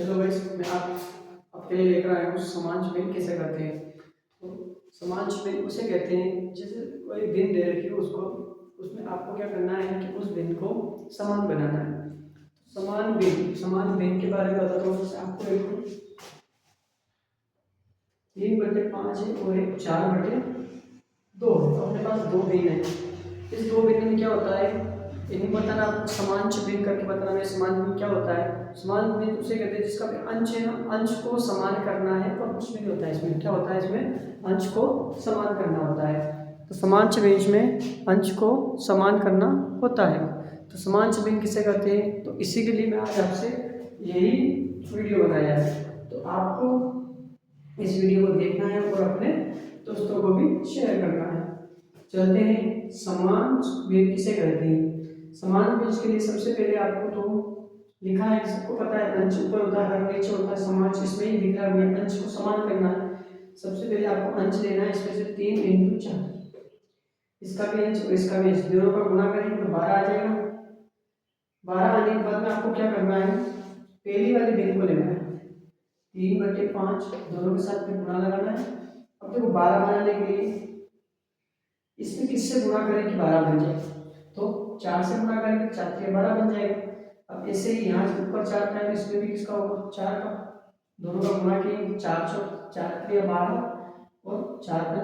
Hello guys, मैं आपके लिए लेकर आया हूँ समांश भिन्न कैसे करते हैं। तो समांश भिन्न उसे कहते हैं जैसे कोई भिन्न दे रखी हो उसको, उसमें आपको क्या करना है कि उस भिन्न को समान बनाना है। समान भिन्न के बारे में बताता हूँ। जैसे आपको एक 3/5 है और एक 4/2 है। तो अपने पास दो भिन्न है। इस दो भिन्न में क्या होता है इन्हें बताना, आपको समांश भिन्न करके बताना है। समान भिन्न क्या होता है? समान भिन्न उसे कहते हैं जिसका अंश है ना, अंश को समान करना है, पर कुछ भी नहीं होता है इसमें। क्या होता है इसमें? अंश को समान करना होता है। तो समांश भिन्न में अंश को समान करना होता है। तो समांश भिन्न किसे कहते हैं? तो इसी के लिए मैं आज आपसे यही वीडियो बनाया है। तो आपको इस वीडियो को देखना है और अपने दोस्तों को भी शेयर करना है। चलते हैं समांश भिन्न किसे कहते हैं। समांश भिन्न के लिए सबसे पहले आपको तो लिखा है, सबको पता है, अंश ऊपर होता है और नीचे होता है। समांश इसमें ही दिख रहा है, अंश को समान करना है। सबसे पहले आपको अंश लेना है, इसमें से 3 × 4, इसका भी अंश और इसका भी अंश, दोनों का गुणा करेंगे तो 12 आ जाएगा। 12 आने के बाद में आपको क्या करना है, पहली वाली भिन्न को लेना है, 3/5 दोनों के साथ में गुणा लगाना है। अब देखो 12 बनाने के लिए इसमें किससे गुणा करें कि 12 बन जाए? तो 4 से गुणा करेंगे, 4 × 12 बन जाएगा। अब ऐसे ही यहाँ से ऊपर 4 का है, इसमें भी किसका होगा? 4 का। दोनों का गुणा किए 4 × 12 और 4 ×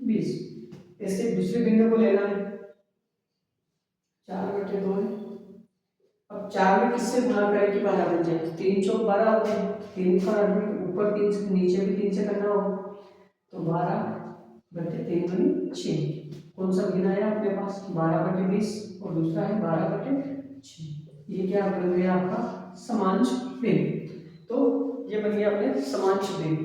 20। ऐसे दूसरे बिंदु को लेना है, 4/2 है। अब 4 में किससे गुणा करें कि 12 बन जाए? 3 × 4 = 12 होते हैं। 3 का ऊपर 3 से नीचे भी 3 से करना होगा, तो 12/3 × 6। कौन सा भिन्न है आपके पास? 12/20 और दूसरा है 12/6। ये क्या बन गया आपका? समांश भिन्न। तो ये बन गया अपने समांश भिन्न।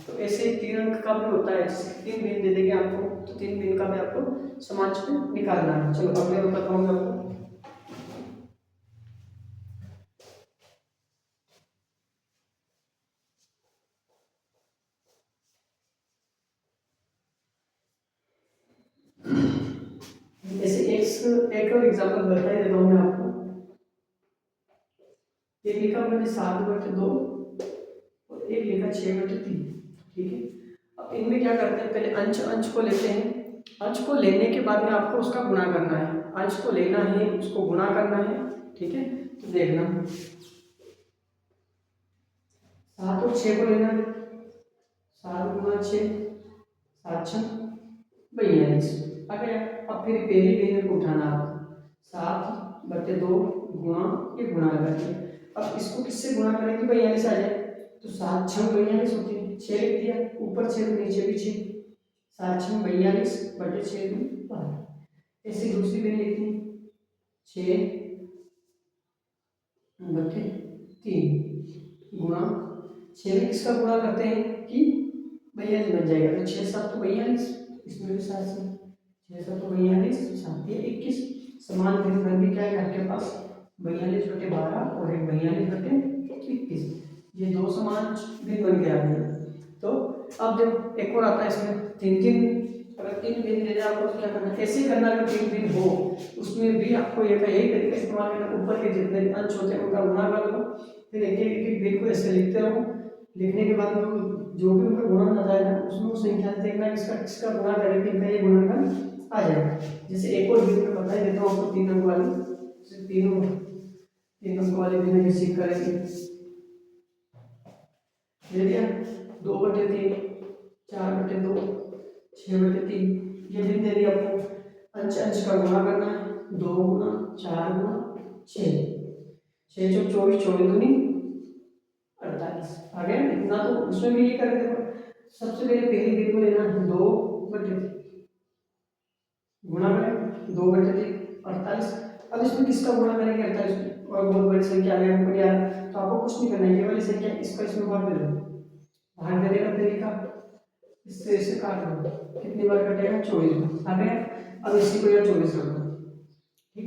तो ऐसे 3 अंक का भी होता है, जैसे 3 भिन्न दे देंगे आपको, तो 3 भिन्न का भी आपको समांश भिन्न निकालना है। चलो अगले में बताऊंगा आपको। ऐसे एक और एग्जांपल बता ही देता हूँ मैं आपको। एक लिखा मैंने 7/2 और एक लिखा 6/3। ठीक है, अब इनमें क्या करते हैं, पहले अंश को लेते हैं। अंश को लेने के बाद में आपको उसका गुणा करना है। अंश को लेना है, उसको गुणा करना है। ठीक है, तो देखना 7 और 6 को लेना है। 7 × 6 7 × 42 आ गया। अब फिर पहली भिन्न को उठाना है, 7/2 गुणा ये गुणा करके। अब इसको किससे गुणा करेंगे? 42 आ जाए, तो 7 × 42 होती है। 6 लिख दिया, ऊपर 6 तो नीचे भी 6, 7 × 42/6 × 12। ऐसे दूसरी भिन्न लिखनी, 6/3 गुणा 6 में किसका गुणा करते हैं कि 42 बन जाएगा। तो 6 × 7 = 42, इसमें भी 7 से 6 × 7 = 42, 7 × 21। समान भिन्न भी क्या है आपके पास? 42/12 और एक 42/21। ये दो समान भिन्न बन गया है। तो अब देखो एक और आता है इसमें, अगर 3 भिन्न दे आपको तो क्या करना है, ऐसे करना। अगर 3 भिन्न हो उसमें भी आपको यही तरीका इस्तेमाल करना, ऊपर के जितने अंश होते हैं उनका गुणा कर लो, फिर एक एक भिन्न को ऐसे लिखते रहो। लिखने के बाद में जो भी उनका गुणन आ जाएगा उसमें उस संख्या से देखना किसका किसका गुणा करेंगे, इनका ये गुणनफल आ जाएगा। जैसे एक और भिन्न में बता देता हूँ आपको, 3 अंक वाली, जैसे 3 अंक वाले भिन्न कैसे करेंगे। दे दिया 2/3 4/2 6/3, ये भिन्न दे दिया आपको। अंश अंश का गुणा करना है, 2 × 4 × 6, 6 × 24 24 दूनी 48 आ गया। इतना तो उसमें भी ये कर देखो। सबसे पहले पहली भिन्न को लेना, 2/3 गुणा करें 2/3 48। अब इसमें किसका गुणा करेंगे? 48 में, और बहुत बड़ी संख्या है हमको यार, तो आपको कुछ नहीं करना है, ये वाली संख्या इसका इसमें भाग दे दो। भाग देने का तरीका, इससे इसे काट दो, कितनी बार कटेगा? 24 बार आ गया। अब इसी को यार 24 कर दो। ठीक,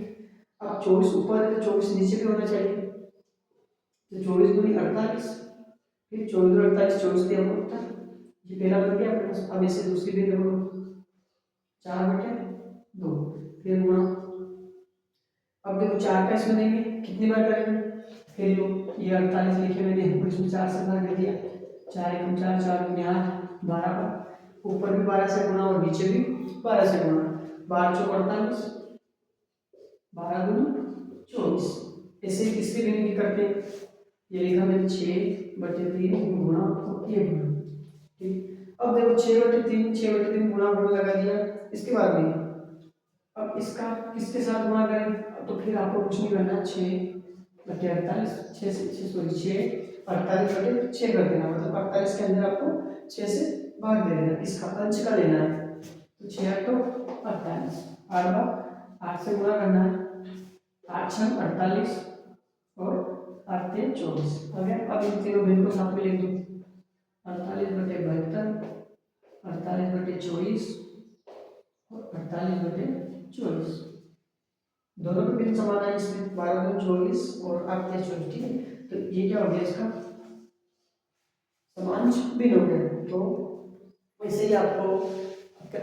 अब 24 ऊपर है तो 24 नीचे भी होना चाहिए, तो 24 दूनी 48, फिर 24 और 48 24 दिया होता है। ये पहला बन गया अपने पास। अब इसे दूसरी भिन्न करो, 4/2 फिर गुणा। अब देखो 4 का इसमें देंगे, कितनी बार करेंगे? फिर ये 48 लिखे मैंने, इसमें 4 से भाग दिया, 4 एकम 4, 4 दूनी 8, 12 का ऊपर भी 12 से गुणा और नीचे भी 12 से गुणा, 12 चौक 48, 12 दूनी 24। ऐसे किसके गिनती करते हैं, ये लिखा मैंने 6/3 गुणा और ये गुणा, ठीक। अब देखो 6/3 गुणा गुणा लगा दिया, इसके बाद में अब इसका किसके साथ गुणा करें, तो फिर आपको कुछ नहीं करना, 6/48, 6 से 6 सॉरी 6 कर देना, मतलब 48 के अंदर आपको 6 से भाग दे देना, इसका अंश का लेना है, तो 6 तो 48, 8 से गुणा करना है, 8 6 48 और 8 3 24। अब इन तीनों भिन्न को साथ में लिख दो, 48/72, 48/24 और 48/24, दोनों के भिन्न समान है, इसमें 12 2 24 और 8 3 24, ठीक है। तो ये क्या हो गया, इसका समांश भिन्न हो गया। तो वैसे ही आपको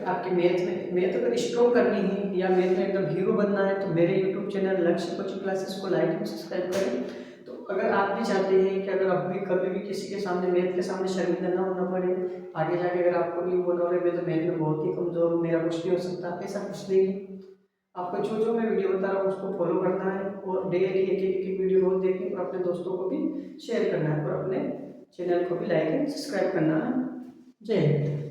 आपके मैथ अगर स्ट्रॉन्ग करनी है या मैथ में एकदम हीरो बनना है, तो मेरे यूट्यूब चैनल लक्ष्य कोचिंग क्लासेस को लाइक और सब्सक्राइब करें। तो अगर आप भी चाहते हैं कि अगर आप भी कभी भी किसी के सामने मैथ के सामने शर्मिंदा ना होना पड़े, आगे जाके अगर आपको नहीं बोला रहे मैं तो मैथ में बहुत ही कमजोर हूँ, मेरा कुछ नहीं हो सकता, ऐसा कुछ नहीं है। आपको जो जो मैं वीडियो बता रहा हूँ उसको फॉलो करना है और डेली एक वीडियो रोज देखनी और अपने दोस्तों को भी शेयर करना है और अपने चैनल को भी लाइक एंड सब्सक्राइब करना है। जय हिंद।